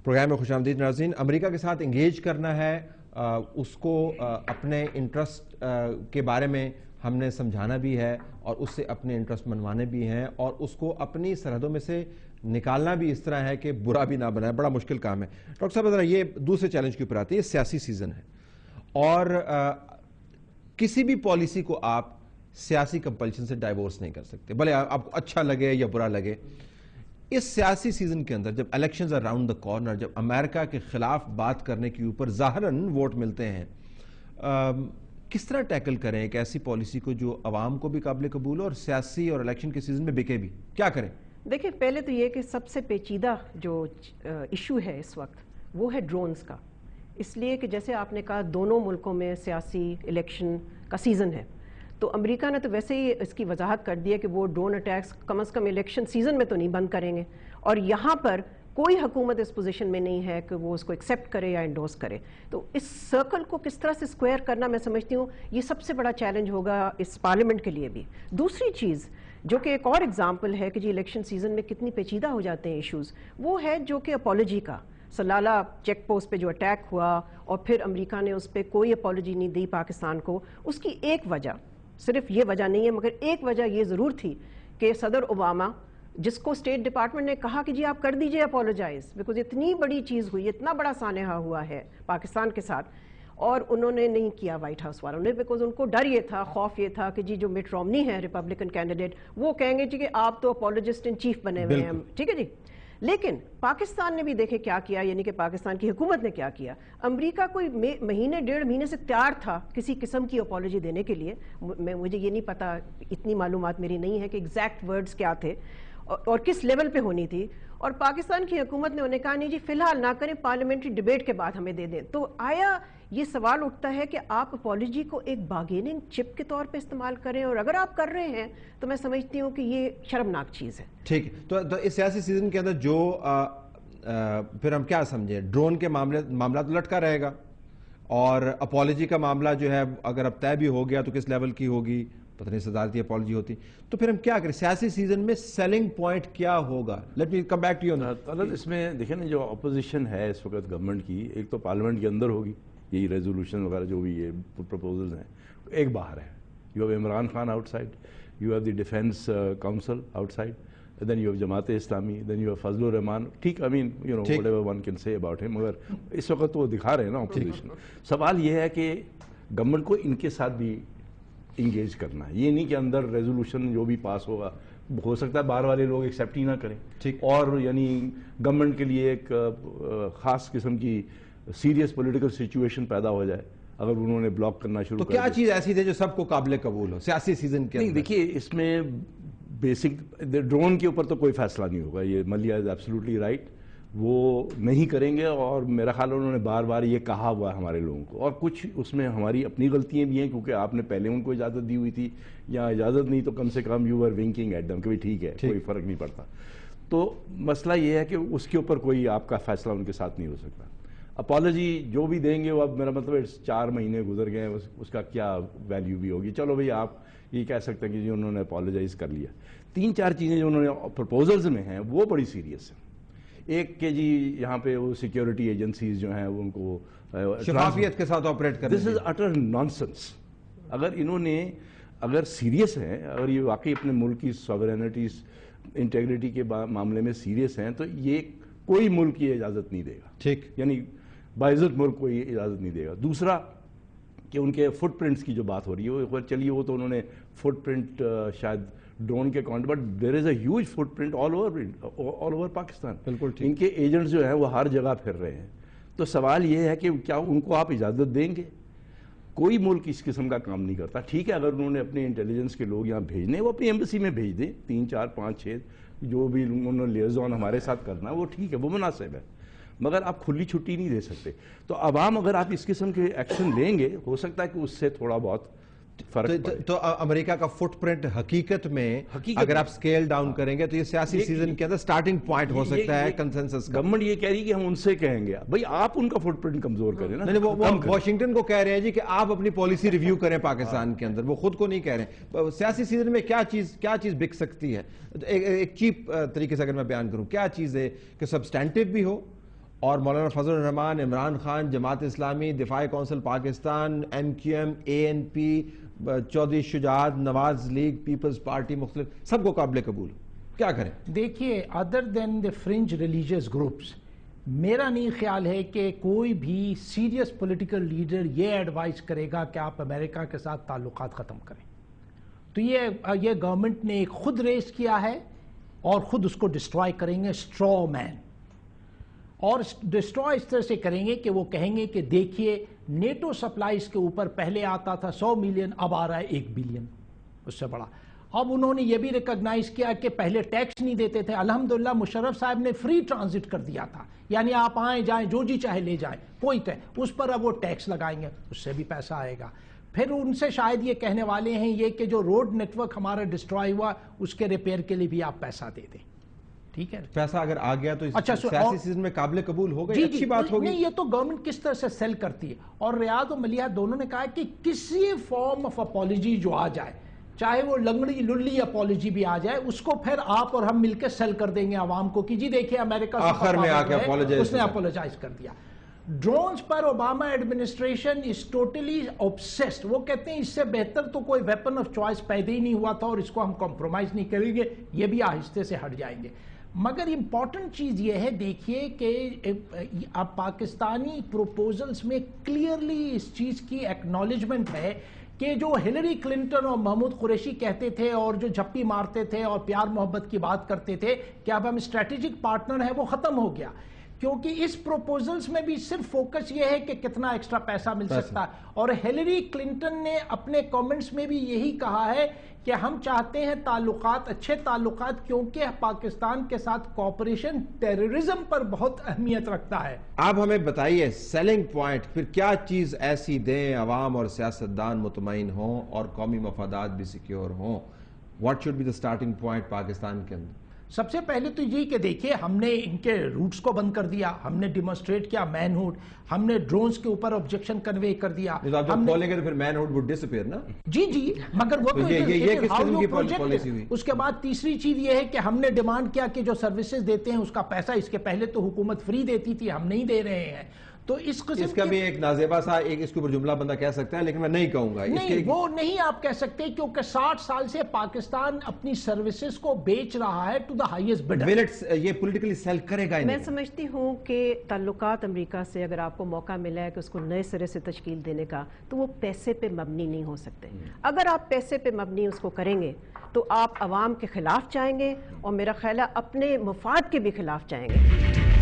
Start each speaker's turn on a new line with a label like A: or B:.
A: Programme میں خوش آمدید ناظرین. امریکہ کے ساتھ انگیج کرنا ہے, اس کو اپنے انٹرسٹ کے بارے میں ہم نے سمجھانا بھی ہے اور اس سے اپنے انٹرسٹ منوانے بھی ہیں اور اس کو اپنی سرحدوں میں سے نکالنا بھی اس طرح ہے کہ برا بھی نہ بنائے. بڑا مشکل کام ہے. ڈاکٹر صاحب ذرا یہ دوسرے چیلنج کے اوپر آتے ہیں. یہ سیاسی سیزن ہے اور کسی بھی پالیسی کو آپ سیاسی کمپلشن سے ڈائیورس نہیں کر سکتے, بھلے آپ کو اچھا لگے یا برا لگے. اس سیاسی سیزن کے اندر جب الیکشنز اراؤنڈ دا کارنر, جب امریکہ کے خلاف بات کرنے کے اوپر ظاہراً ووٹ ملتے ہیں, کس طرح ٹیکل کریں ایک ایسی پالیسی کو جو عوام کو بھی قابل قبول ہو اور سیاسی اور الیکشن کے سیزن میں بکے بھی؟ کیا کریں؟
B: دیکھیں, پہلے تو یہ کہ سب سے پیچیدہ جو ایشو ہے اس وقت وہ ہے ڈرونز کا. اس لیے کہ جیسے آپ نے کہا دونوں ملکوں میں سیاسی الیکشن کا سیزن ہے, تو امریکہ نے تو ویسے ہی اس کی وضاحت کر دی ہے کہ وہ ڈرون اٹیکس کم از کم الیکشن سیزن میں تو نہیں بند کریں گے, اور یہاں پر کوئی حکومت اس پوزیشن میں نہیں ہے کہ وہ اس کو ایکسیپٹ کرے یا انڈورس کرے. تو اس سرکل کو کس طرح سے اسکوائر کرنا, میں سمجھتی ہوں یہ سب سے بڑا چیلنج ہوگا اس پارلیمنٹ کے لیے بھی. دوسری چیز جو کہ ایک اور ایگزامپل ہے کہ جی الیکشن سیزن میں کتنی پیچیدہ ہو جاتے ہیں ایشوز, وہ ہے جو کہ اپالوجی کا. سلالہ چیک پوسٹ پہ جو اٹیک ہوا اور پھر امریکہ نے اس پہ کوئی اپالوجی نہیں دی پاکستان کو, اس کی ایک وجہ, صرف یہ وجہ نہیں ہے مگر ایک وجہ یہ ضرور تھی کہ صدر اوباما, جس کو اسٹیٹ ڈپارٹمنٹ نے کہا کہ جی آپ کر دیجئے اپولوجائز, بیکاز اتنی بڑی چیز ہوئی, اتنا بڑا سانحہ ہوا ہے پاکستان کے ساتھ, اور انہوں نے نہیں کیا وائٹ ہاؤس والوں نے, بیکاز ان کو ڈر یہ تھا, خوف یہ تھا کہ جی جو مٹ رومنی ہے ریپبلکن کینڈیڈیٹ, وہ کہیں گے جی کہ آپ تو اپولوجسٹ ان چیف بنے ہوئے ہیں, ٹھیک ہے جی. لیکن پاکستان نے بھی دیکھے کیا کیا, یعنی کہ پاکستان کی حکومت نے کیا کیا. امریکہ کوئی مہینے ڈیڑھ مہینے سے تیار تھا کسی قسم کی اپالوجی دینے کے لیے. مجھے یہ نہیں پتا, اتنی معلومات میری نہیں ہے کہ ایگزیکٹ ورڈز کیا تھے اور کس لیول پہ ہونی تھی, اور پاکستان کی حکومت نے انہیں کہا نہیں جی فی الحال نہ کریں, پارلیمنٹری ڈیبیٹ کے بعد ہمیں دے دیں. تو آیا یہ سوال اٹھتا ہے کہ آپ اپالوجی کو ایک بارگیننگ چپ کے طور پہ استعمال کریں, اور اگر آپ کر رہے ہیں تو میں سمجھتی ہوں کہ یہ شرمناک چیز ہے.
A: ٹھیک, تو اس سیاسی سیزن کے اندر جو پھر ہم کیا سمجھیں, ڈرون کے معاملہ تو لٹکا رہے گا, اور اپالوجی کا معاملہ جو ہے اگر اب طے بھی ہو گیا تو کس لیول کی ہوگی, پتہ نہیں صدارتی اپالوجی ہوتی, تو پھر ہم کیا کریں سیاسی سیزن میں, سیلنگ پوائنٹ کیا ہوگا؟ Let me come back to you.
C: اس میں دیکھیں نا, جو اپوزیشن ہے اس وقت گورنمنٹ کی, ایک تو پارلیمنٹ کے اندر ہوگی, یہی ریزولوشن وغیرہ جو بھی یہ پروپوزلز ہیں, ایک باہر ہے. You have Imran Khan out side, you have the defence council out side, then you have Jamaat Islami, then you have فضل الرحمان. ٹھیک, I mean you know whatever one can say about him, مگر اس وقت وہ دکھا رہے ہیں نا اپوزیشن. سوال یہ ہے کہ گورنمنٹ کو ان کے ساتھ بھی انگیج کرنا ہے. یہ نہیں کہ اندر ریزولوشن جو بھی پاس ہوگا, ہو سکتا ہے باہر والے لوگ ایکسیپٹ ہی نہ کریں, اور یعنی گورنمنٹ کے لیے ایک خاص قسم کی سیریس پولیٹیکل سچویشن پیدا ہو جائے اگر انہوں نے بلاک کرنا شروع.
A: تو کیا چیز ایسی تھی جو سب کو قابل قبول ہو سیاسی سیزن کے اندر؟
C: دیکھیے, اس میں بیسک ڈرون کے اوپر تو کوئی فیصلہ نہیں ہوگا, یہ ملیہ از ایبسلیوٹلی رائٹ, وہ نہیں کریں گے, اور میرا خیال انہوں نے بار بار یہ کہا ہوا ہے ہمارے لوگوں کو, اور کچھ اس میں ہماری اپنی غلطیاں بھی ہیں کیونکہ آپ نے پہلے ان کو اجازت دی ہوئی تھی, یا اجازت نہیں تو کم سے کم یو آر ونکنگ ایٹ دم کہ ٹھیک ہے کوئی فرق نہیں پڑتا. تو مسئلہ یہ ہے کہ اس کے اوپر کوئی آپ کا فیصلہ ان کے ساتھ نہیں ہو سکتا. اپالوجی جو بھی دیں گے وہ, اب میرا مطلب 4 مہینے گزر گئے, اس کا کیا ویلیو بھی ہوگی. چلو بھئی آپ یہ کہہ سکتے ہیں کہ جی انہوں نے اپالوجائز کر لیا. 3-4 چیزیں جو انہوں نے پرپوزلز میں ہیں وہ بڑی سیریس ہیں. ایک کہ جی یہاں پہ وہ سیکیورٹی ایجنسیز جو ہیں ان کو
A: شفافیت کے ساتھ آپریٹ کرنا.
C: دس از اٹر نانسنس. اگر انہوں نے اگر سیریس ہیں, اگر یہ واقعی اپنے ملک کی سوورینٹی انٹیگریٹی کے معاملے میں سیریس ہیں, تو یہ کوئی ملک یہ اجازت نہیں دے گا.
A: ٹھیک,
C: یعنی باعزت ملک کو یہ اجازت نہیں دے گا. دوسرا کہ ان کے فٹ پرنٹس کی جو بات ہو رہی ہے, چلیے وہ تو انہوں نے فٹ پرنٹ شاید ڈرون کے account, but there is a huge footprint all over Pakistan.
A: بالکل,
C: ان کے ایجنٹس جو ہیں وہ ہر جگہ پھر رہے ہیں. تو سوال یہ ہے کہ کیا ان کو آپ اجازت دیں گے؟ کوئی ملک اس قسم کا کام نہیں کرتا. ٹھیک ہے, اگر انہوں نے اپنے انٹیلیجنس کے لوگ یہاں بھیجنے, وہ اپنی ایمبیسی میں بھیج دیں, 3 4 5 6 جو بھی انہوں نے لیزون ہمارے ساتھ کرنا ہے وہ ٹھیک ہے, وہ مناسب ہے, مگر آپ کھلی چھٹی نہیں دے سکتے. تو عوام اگر آپ اس قسم کے ایکشن لیں گے, ہو سکتا ہے کہ اس سے تھوڑا بہت فرق پڑے.
A: تو امریکہ کا فٹ پرنٹ حقیقت میں اگر آپ سکیل ڈاؤن کریں گے تو یہ سیاسی سیزن کے اندر سٹارٹنگ پوائنٹ ہو سکتا ہے کنسنسس کا.
C: گورنمنٹ یہ کہہ رہی ہے کہ ہم ان سے کہیں گے, بھئی آپ ان کا فٹ پرنٹ کمزور کریں نا.
A: وہ واشنگٹن کو کہہ رہے ہیں جی کہ آپ اپنی پالیسی ریویو کریں پاکستان کے اندر, وہ خود کو نہیں کہہ رہے ہیں. سیاسی سیزن میں کیا چیز بک سکتی ہے؟ ایک چیپ طریقے سے اگر میں بیان کروں, کیا چیز ہے کہ سبسٹینٹیو بھی ہو اور مولانا فضل الرحمان، Imran Khan, Jamaat Islami, Difa Council Pakistan, MQM، ANP، Chaudhry Shujaat, Nawaz League, Peoples Party, مختلف سب کو قابل قبول، کیا کریں؟
D: دیکھیے other than the fringe religious groups, میرا نہیں خیال ہے کہ کوئی بھی سیریس پولیٹیکل لیڈر یہ ایڈوائز کرے گا کہ آپ امریکہ کے ساتھ تعلقات ختم کریں. تو یہ گورنمنٹ نے خود ریز کیا ہے اور خود اس کو ڈسٹرائے کریں گے، اسٹرا مین. اور ڈسٹرائے اس طرح سے کریں گے کہ وہ کہیں گے کہ دیکھیے نیٹو سپلائز کے اوپر پہلے آتا تھا 100 ملین، اب آ رہا ہے 1 بلین، اس سے بڑا. اب انہوں نے یہ بھی ریکگنائز کیا کہ پہلے ٹیکس نہیں دیتے تھے. الحمدللہ مشرف صاحب نے فری ٹرانزٹ کر دیا تھا، یعنی آپ آئیں جائیں جو جی چاہے لے جائیں، کوئی اس پر اب وہ ٹیکس لگائیں گے، اس سے بھی پیسہ آئے گا. پھر ان سے شاید یہ کہنے والے ہیں یہ کہ جو روڈ نیٹ ورک ہمارا ڈسٹرائے ہوا اس کے ریپیئر کے لیے بھی آپ پیسہ دے دیں. ٹھیک ہے،
A: پیسہ اگر آ گیا تو سیاسی سیزن میں قابل قبول ہو گئی، اچھی بات ہوگی.
D: نہیں، یہ تو گورنمنٹ کس طرح سے سیل کرتی ہے. اور ریاض و ملیحہ دونوں نے کہا کہ کسی فارم آف اپالوجی جو آ جائے، چاہے وہ لنگڑی للی اپالوجی بھی آ جائے، اس کو پھر آپ اور ہم مل کے سیل کر دیں گے عوام کو کہ جی دیکھیں امریکہ
A: آخر میں آ کے
D: اس نے اپولوجائز کر دیا. Drones per Obama administration is totally obsessed. وہ کہتے ہیں اس سے بہتر تو کوئی ویپن آف چوائس پیدا ہی نہیں ہوا تھا اور اس کو ہم کمپرومائز نہیں کریں گے، یہ بھی آہستہ سے ہٹ جائیں گے. مگر امپورٹنٹ چیز یہ ہے، دیکھیے کہ اب پاکستانی پروپوزلز میں کلیئرلی اس چیز کی ایکنالجمنٹ ہے کہ جو ہلری کلنٹن اور محمود قریشی کہتے تھے اور جو جھپی مارتے تھے اور پیار محبت کی بات کرتے تھے کہ اب ہم اسٹریٹجک پارٹنر ہیں، وہ ختم ہو گیا. کیونکہ اس پروپوزلز میں بھی صرف فوکس یہ ہے کہ کتنا ایکسٹرا پیسہ مل سکتا ہے. اور ہیلری کلنٹن نے اپنے کامنٹس میں بھی یہی کہا ہے کہ ہم چاہتے ہیں تعلقات، اچھے تعلقات، کیونکہ پاکستان کے ساتھ کوآپریشن ٹیررزم پر بہت اہمیت رکھتا ہے.
A: آپ ہمیں بتائیے سیلنگ پوائنٹ، پھر کیا چیز ایسی دیں عوام اور سیاستدان مطمئن ہوں اور قومی مفادات بھی سیکیور ہوں؟ What should be the starting point Pakistan کے اندر؟
D: سب سے پہلے تو یہ کہ دیکھیے ہم نے ان کے روٹس کو بند کر دیا، ہم نے ڈیمونسٹریٹ کیا مین ہوڈ، ہم نے ڈرونز کے اوپر آبجیکشن کنوے کر دیا.
A: جب کھولیں گے تو پھر مین ہوڈ وڈ ڈس اپیئر نا؟
D: جی مگر وہ تو
A: یہ کس قسم کی پالیسی ہوئی؟
D: اس کے بعد تیسری چیز یہ ہے کہ ہم نے ڈیمانڈ کیا کہ جو سروسز دیتے ہیں اس کا پیسہ، اس کے پہلے تو حکومت فری دیتی تھی، ہم نہیں دے رہے ہیں. تو اس قسم
A: اس کا بھی ایک نازیبا سا ایک اس کے اوپر جملہ بندہ کہہ سکتا ہے، لیکن میں نہیں کہوں گا.
D: نہیں، وہ نہیں آپ کہہ سکتے، کیونکہ 60 سال سے پاکستان اپنی سروسز کو بیچ رہا ہے ٹو دا ہائیسٹ بڈر.
A: یہ پولیٹیکلی سیل کرے گا.
B: میں سمجھتی ہوں کہ تعلقات امریکہ سے اگر آپ کو موقع ملا ہے کہ اس کو نئے سرے سے تشکیل دینے کا، تو وہ پیسے پہ مبنی نہیں ہو سکتے. اگر آپ پیسے پہ مبنی اس کو کریں گے تو آپ عوام کے خلاف جائیں گے اور میرا خیال ہے اپنے مفاد کے بھی خلاف جائیں گے.